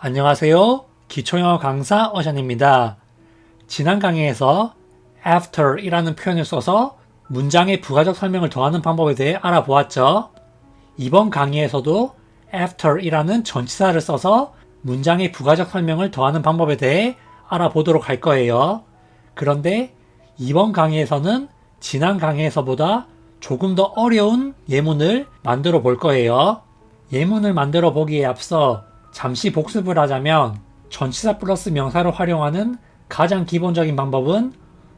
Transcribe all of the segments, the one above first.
안녕하세요. 기초영어 강사 어션입니다. 지난 강의에서 after이라는 표현을 써서 문장의 부가적 설명을 더하는 방법에 대해 알아보았죠. 이번 강의에서도 after이라는 전치사를 써서 문장의 부가적 설명을 더하는 방법에 대해 알아보도록 할 거예요. 그런데 이번 강의에서는 지난 강의에서보다 조금 더 어려운 예문을 만들어 볼 거예요. 예문을 만들어 보기에 앞서 잠시 복습을 하자면 전치사 플러스 명사를 활용하는 가장 기본적인 방법은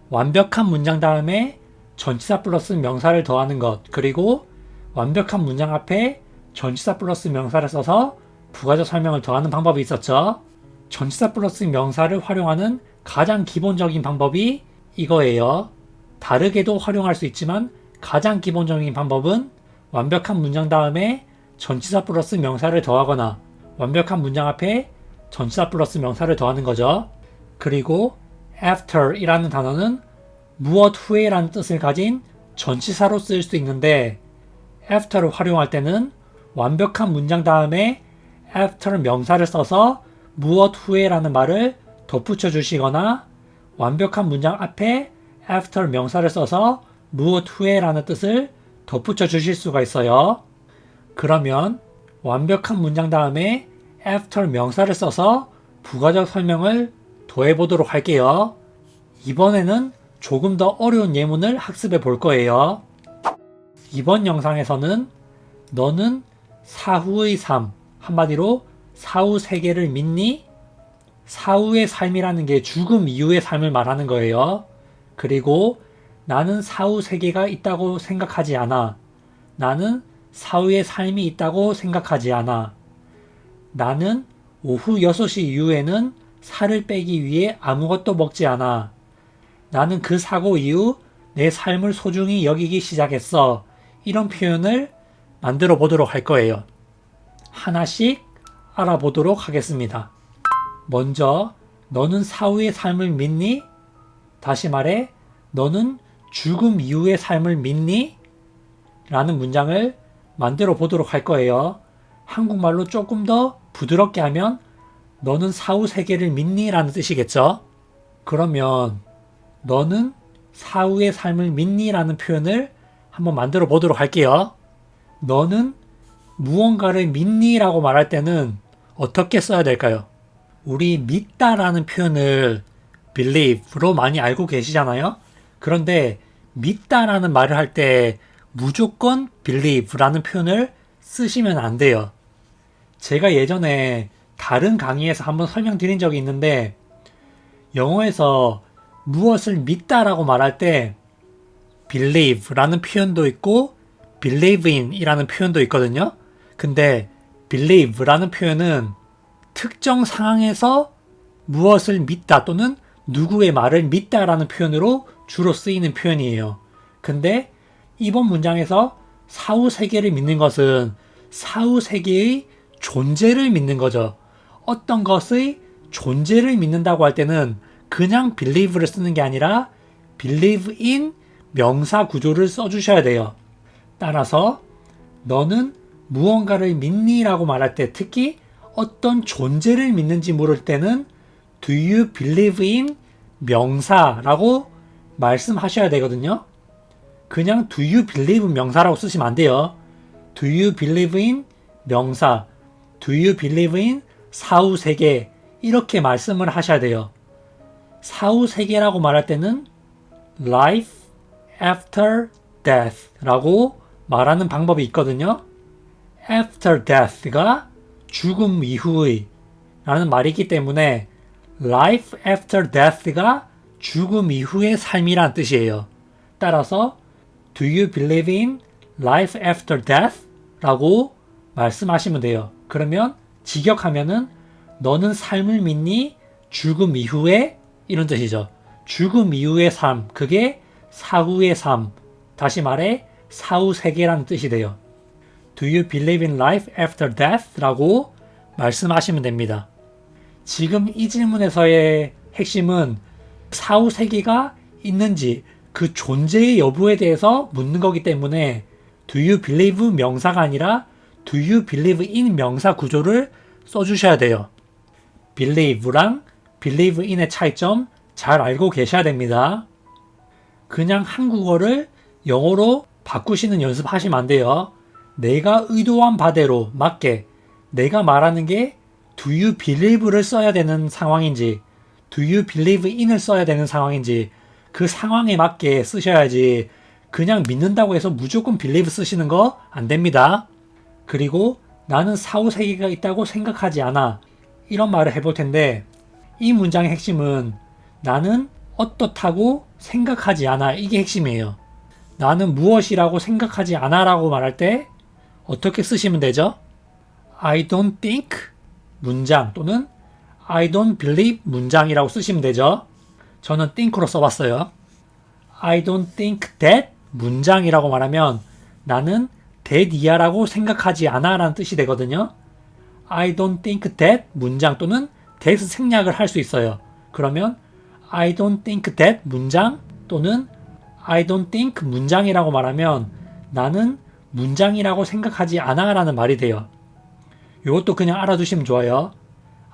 완벽한 문장 다음에 전치사 플러스 명사를 더하는 것, 그리고 완벽한 문장 앞에 전치사 플러스 명사를 써서 부가적 설명을 더하는 방법이 있었죠. 전치사 플러스 명사를 활용하는 가장 기본적인 방법이 이거예요. 다르게도 활용할 수 있지만 가장 기본적인 방법은 완벽한 문장 다음에 전치사 플러스 명사를 더하거나 완벽한 문장 앞에 전치사 플러스 명사를 더하는 거죠. 그리고 after 이라는 단어는 무엇 후에 라는 뜻을 가진 전치사로 쓰일 수 있는데 after를 활용할 때는 완벽한 문장 다음에 after 명사를 써서 무엇 후에 라는 말을 덧붙여 주시거나 완벽한 문장 앞에 after 명사를 써서 무엇 후에 라는 뜻을 덧붙여 주실 수가 있어요. 그러면 완벽한 문장 다음에 after 명사를 써서 부가적 설명을 더해 보도록 할게요. 이번에는 조금 더 어려운 예문을 학습해 볼 거예요. 이번 영상에서는 너는 사후의 삶, 한마디로 사후 세계를 믿니? 사후의 삶이라는 게 죽음 이후의 삶을 말하는 거예요. 그리고 나는 사후 세계가 있다고 생각하지 않아. 나는 사후의 삶이 있다고 생각하지 않아. 나는 오후 6시 이후에는 살을 빼기 위해 아무것도 먹지 않아. 나는 그 사고 이후 내 삶을 소중히 여기기 시작했어. 이런 표현을 만들어 보도록 할 거예요. 하나씩 알아보도록 하겠습니다. 먼저, 너는 사후의 삶을 믿니? 다시 말해, 너는 죽음 이후의 삶을 믿니? 라는 문장을 만들어 보도록 할 거예요. 한국말로 조금 더 부드럽게 하면 너는 사후 세계를 믿니? 라는 뜻이겠죠. 그러면 너는 사후의 삶을 믿니? 라는 표현을 한번 만들어 보도록 할게요. 너는 무언가를 믿니? 라고 말할 때는 어떻게 써야 될까요? 우리 믿다 라는 표현을 believe로 많이 알고 계시잖아요. 그런데 믿다 라는 말을 할 때 무조건 believe 라는 표현을 쓰시면 안 돼요. 제가 예전에 다른 강의에서 한번 설명드린 적이 있는데 영어에서 무엇을 믿다 라고 말할 때 believe 라는 표현도 있고 believe in 이라는 표현도 있거든요. 근데 believe 라는 표현은 특정 상황에서 무엇을 믿다 또는 누구의 말을 믿다 라는 표현으로 주로 쓰이는 표현이에요. 근데 이번 문장에서 사후 세계를 믿는 것은 사후 세계의 존재를 믿는 거죠. 어떤 것의 존재를 믿는다고 할 때는 그냥 believe를 쓰는 게 아니라 believe in 명사 구조를 써주셔야 돼요. 따라서 너는 무언가를 믿니? 라고 말할 때 특히 어떤 존재를 믿는지 물을 때는 do you believe in 명사라고 말씀하셔야 되거든요. 그냥 do you believe 명사라고 쓰시면 안 돼요. do you believe in 명사, do you believe in 사후 세계 이렇게 말씀을 하셔야 돼요. 사후 세계라고 말할 때는 life after death 라고 말하는 방법이 있거든요. after death가 죽음 이후의 라는 말이기 때문에 life after death가 죽음 이후의 삶이란 뜻이에요. 따라서 do you believe in life after death? 라고 말씀하시면 돼요. 그러면 직역하면은 너는 삶을 믿니? 죽음 이후에 이런 뜻이죠. 죽음 이후의 삶, 그게 사후의 삶, 다시 말해 사후 세계라는 뜻이 돼요. Do you believe in life after death? 라고 말씀하시면 됩니다. 지금 이 질문에서의 핵심은 사후 세계가 있는지 그 존재의 여부에 대해서 묻는 거기 때문에 do you believe 명사가 아니라 do you believe in 명사 구조를 써주셔야 돼요. believe랑 believe in의 차이점 잘 알고 계셔야 됩니다. 그냥 한국어를 영어로 바꾸시는 연습하시면 안 돼요. 내가 의도한 바대로 맞게 내가 말하는 게 do you believe를 써야 되는 상황인지 do you believe in을 써야 되는 상황인지 그 상황에 맞게 쓰셔야지 그냥 믿는다고 해서 무조건 believe 쓰시는 거 안 됩니다. 그리고 나는 사후세계가 있다고 생각하지 않아. 이런 말을 해볼 텐데 이 문장의 핵심은 나는 어떻다고 생각하지 않아. 이게 핵심이에요. 나는 무엇이라고 생각하지 않아 라고 말할 때 어떻게 쓰시면 되죠? I don't think 문장 또는 I don't believe 문장이라고 쓰시면 되죠. 저는 think로 써봤어요. I don't think that 문장이라고 말하면 나는 that이야 라고 생각하지 않아 라는 뜻이 되거든요. I don't think that 문장 또는 that 생략을 할 수 있어요. 그러면 I don't think that 문장 또는 I don't think 문장이라고 말하면 나는 문장이라고 생각하지 않아 라는 말이 돼요. 이것도 그냥 알아두시면 좋아요.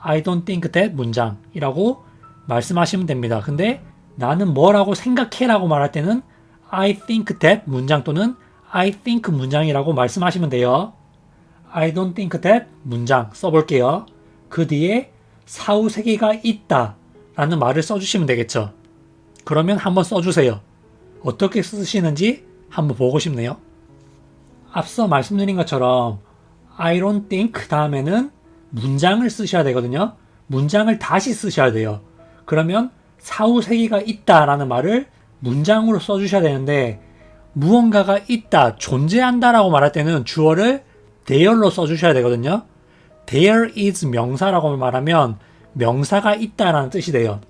I don't think that 문장이라고 말씀하시면 됩니다. 근데 나는 뭐라고 생각해 라고 말할 때는 I think that 문장 또는 I think 문장이라고 말씀하시면 돼요. I don't think that 문장 써볼게요. 그 뒤에 사후세계가 있다 라는 말을 써주시면 되겠죠. 그러면 한번 써주세요. 어떻게 쓰시는지 한번 보고 싶네요. 앞서 말씀드린 것처럼 I don't think 다음에는 문장을 쓰셔야 되거든요. 문장을 다시 쓰셔야 돼요. 그러면 사후세계가 있다 라는 말을 문장으로 써주셔야 되는데 무언가가 있다, 존재한다 라고 말할 때는 주어를 there로 써주셔야 되거든요. there is 명사라고 말하면 명사가 있다라는 뜻이 돼요.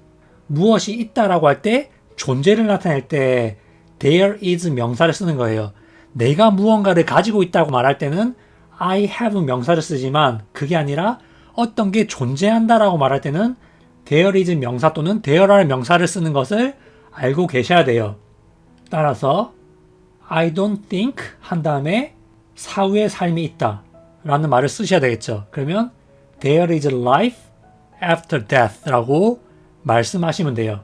무엇이 있다라고 할 때 존재를 나타낼 때 there is 명사를 쓰는 거예요. 내가 무언가를 가지고 있다고 말할 때는 I have 명사를 쓰지만 그게 아니라 어떤 게 존재한다라고 말할 때는 there is 명사 또는 there라는 명사를 쓰는 것을 알고 계셔야 돼요. 따라서 I don't think 한 다음에 사후의 삶이 있다 라는 말을 쓰셔야 되겠죠. 그러면 there is life after death 라고 말씀하시면 돼요.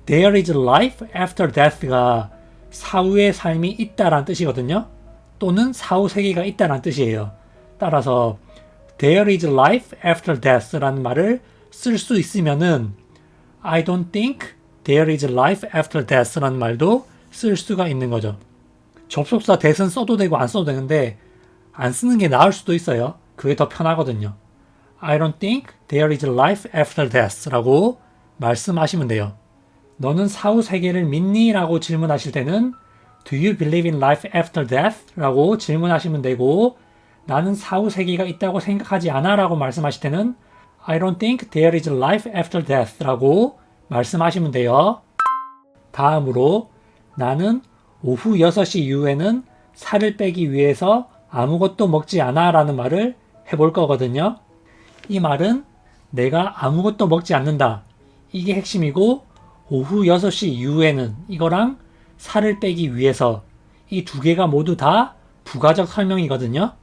There is life after death가 사후의 삶이 있다라는 뜻이거든요. 또는 사후세계가 있다라는 뜻이에요. 따라서 there is life after death라는 말을 쓸 수 있으면은 I don't think there is life after death라는 말도 쓸 수가 있는 거죠. 접속사 that은 써도 되고 안 써도 되는데 안 쓰는 게 나을 수도 있어요. 그게 더 편하거든요. I don't think there is life after death 라고 말씀하시면 돼요. 너는 사후 세계를 믿니? 라고 질문하실 때는 Do you believe in life after death? 라고 질문하시면 되고 나는 사후 세계가 있다고 생각하지 않아 라고 말씀하실 때는 I don't think there is life after death 라고 말씀하시면 돼요. 다음으로 나는 오후 6시 이후에는 살을 빼기 위해서 아무것도 먹지 않아 라는 말을 해볼 거거든요. 이 말은 내가 아무것도 먹지 않는다. 이게 핵심이고 오후 6시 이후에는 이거랑 살을 빼기 위해서 이 두 개가 모두 다 부가적 설명이거든요.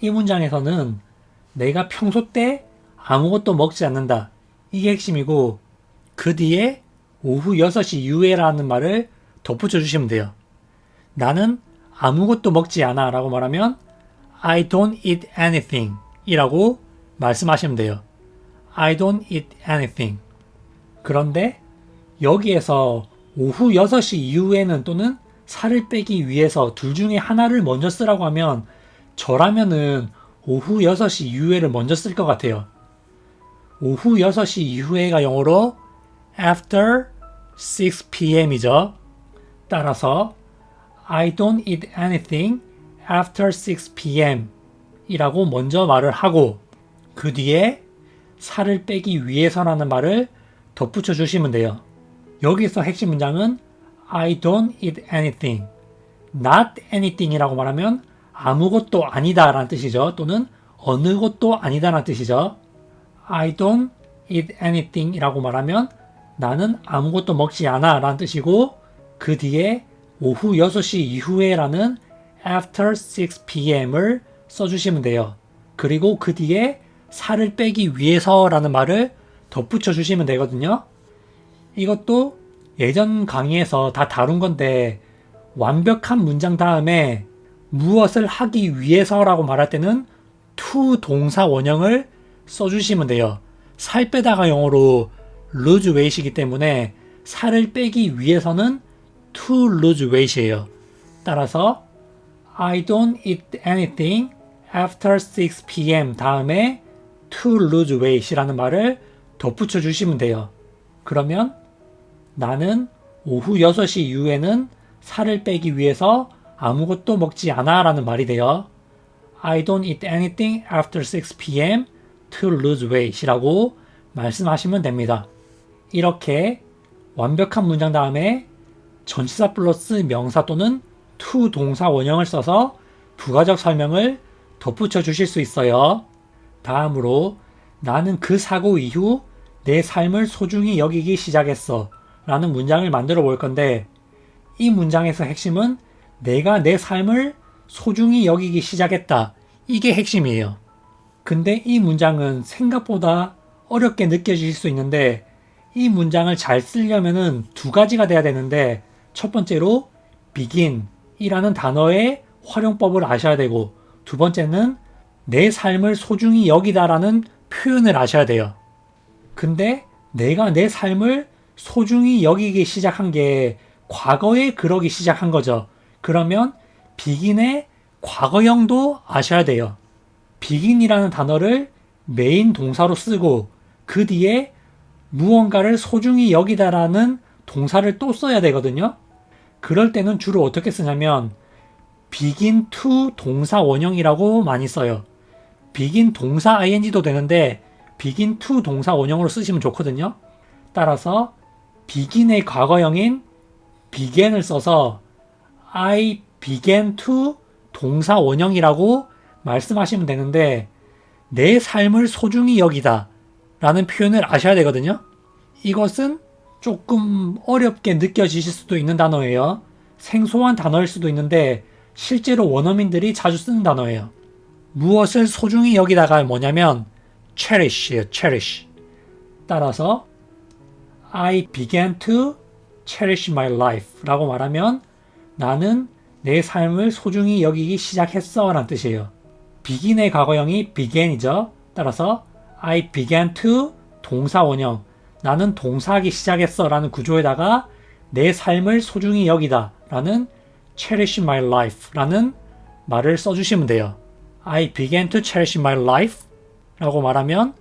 이 문장에서는 내가 평소 때 아무것도 먹지 않는다. 이게 핵심이고 그 뒤에 오후 6시 이후에라는 말을 덧붙여 주시면 돼요. 나는 아무것도 먹지 않아 라고 말하면 I don't eat anything 이라고 말씀하시면 돼요. I don't eat anything. 그런데 여기에서 오후 6시 이후에는 또는 살을 빼기 위해서 둘 중에 하나를 먼저 쓰라고 하면 저라면은 오후 6시 이후에를 먼저 쓸 것 같아요. 오후 6시 이후에가 영어로 after 6 p.m.이죠. 따라서 I don't eat anything after 6 p.m. 이라고 먼저 말을 하고 그 뒤에 살을 빼기 위해서라는 말을 덧붙여 주시면 돼요. 여기서 핵심 문장은 I don't eat anything, not anything 이라고 말하면 아무것도 아니다 라는 뜻이죠. 또는 어느 것도 아니다 라는 뜻이죠. I don't eat anything 이라고 말하면 나는 아무것도 먹지 않아 라는 뜻이고 그 뒤에 오후 6시 이후에 라는 after 6 p.m.을 써주시면 돼요. 그리고 그 뒤에 살을 빼기 위해서 라는 말을 덧붙여 주시면 되거든요. 이것도 예전 강의에서 다 다룬 건데 완벽한 문장 다음에 무엇을 하기 위해서라고 말할 때는 to 동사 원형을 써주시면 돼요. 살 빼다가 영어로 lose weight이기 때문에 살을 빼기 위해서는 to lose weight이에요. 따라서 I don't eat anything after 6 p.m. 다음에 to lose weight이라는 말을 덧붙여 주시면 돼요. 그러면 나는 오후 6시 이후에는 살을 빼기 위해서 아무것도 먹지 않아 라는 말이 돼요. I don't eat anything after 6 p.m. to lose weight 이라고 말씀하시면 됩니다. 이렇게 완벽한 문장 다음에 전치사 플러스 명사 또는 to 동사 원형을 써서 부가적 설명을 덧붙여 주실 수 있어요. 다음으로 나는 그 사고 이후 내 삶을 소중히 여기기 시작했어 라는 문장을 만들어 볼 건데 이 문장에서 핵심은 내가 내 삶을 소중히 여기기 시작했다. 이게 핵심이에요. 근데 이 문장은 생각보다 어렵게 느껴질 수 있는데 이 문장을 잘 쓰려면은 두 가지가 돼야 되는데 첫 번째로 begin 이라는 단어의 활용법을 아셔야 되고 두 번째는 내 삶을 소중히 여기다라는 표현을 아셔야 돼요. 근데 내가 내 삶을 소중히 여기기 시작한 게 과거에 그러기 시작한 거죠. 그러면 begin의 과거형도 아셔야 돼요. begin이라는 단어를 메인 동사로 쓰고 그 뒤에 무언가를 소중히 여기다라는 동사를 또 써야 되거든요. 그럴 때는 주로 어떻게 쓰냐면 begin to 동사 원형이라고 많이 써요. begin 동사 ing도 되는데 begin to 동사 원형으로 쓰시면 좋거든요. 따라서 begin의 과거형인 began을 써서 I began to 동사 원형이라고 말씀하시면 되는데 내 삶을 소중히 여기다 라는 표현을 아셔야 되거든요. 이것은 조금 어렵게 느껴지실 수도 있는 단어예요. 생소한 단어일 수도 있는데 실제로 원어민들이 자주 쓰는 단어예요. 무엇을 소중히 여기다가 뭐냐면 cherish예요. cherish. 따라서 I began to cherish my life 라고 말하면 나는 내 삶을 소중히 여기기 시작했어 라는 뜻이에요. begin의 과거형이 began이죠. 따라서 I began to 동사 원형 나는 동사하기 시작했어 라는 구조에다가 내 삶을 소중히 여기다 라는 cherish my life 라는 말을 써주시면 돼요. I began to cherish my life 라고 말하면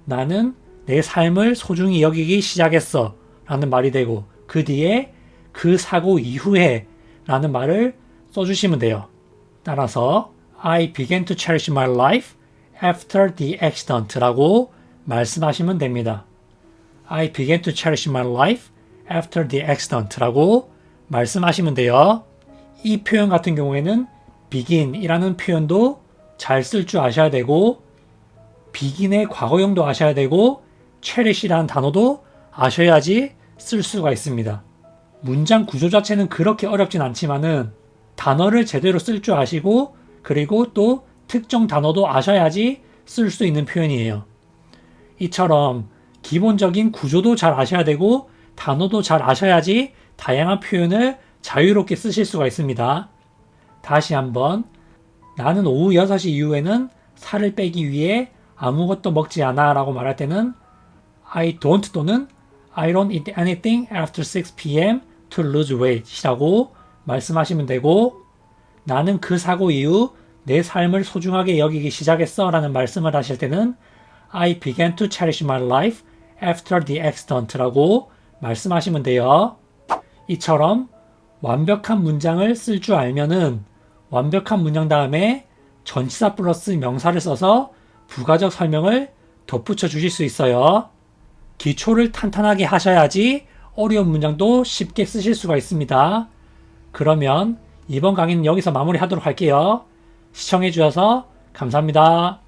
나는 내 삶을 소중히 여기기 시작했어 라는 말이 되고 그 뒤에 그 사고 이후에 라는 말을 써주시면 돼요. 따라서 I began to cherish my life after the accident 라고 말씀하시면 됩니다. I began to cherish my life after the accident 라고 말씀하시면 돼요. 이 표현 같은 경우에는 begin 이라는 표현도 잘 쓸 줄 아셔야 되고 begin의 과거형도 아셔야 되고 cherish라는 단어도 아셔야지 쓸 수가 있습니다. 문장 구조 자체는 그렇게 어렵진 않지만은 단어를 제대로 쓸 줄 아시고 그리고 또 특정 단어도 아셔야지 쓸 수 있는 표현이에요. 이처럼 기본적인 구조도 잘 아셔야 되고 단어도 잘 아셔야지 다양한 표현을 자유롭게 쓰실 수가 있습니다. 다시 한번 나는 오후 6시 이후에는 살을 빼기 위해 아무것도 먹지 않아 라고 말할 때는 I don't 또는 I don't eat anything after 6 p.m. to lose weight 이라고 말씀하시면 되고 나는 그 사고 이후 내 삶을 소중하게 여기기 시작했어 라는 말씀을 하실 때는 I began to cherish my life after the accident 라고 말씀하시면 돼요. 이처럼 완벽한 문장을 쓸 줄 알면은 완벽한 문장 다음에 전치사 플러스 명사를 써서 부가적 설명을 덧붙여 주실 수 있어요. 기초를 탄탄하게 하셔야지 어려운 문장도 쉽게 쓰실 수가 있습니다. 그러면 이번 강의는 여기서 마무리하도록 할게요. 시청해 주셔서 감사합니다.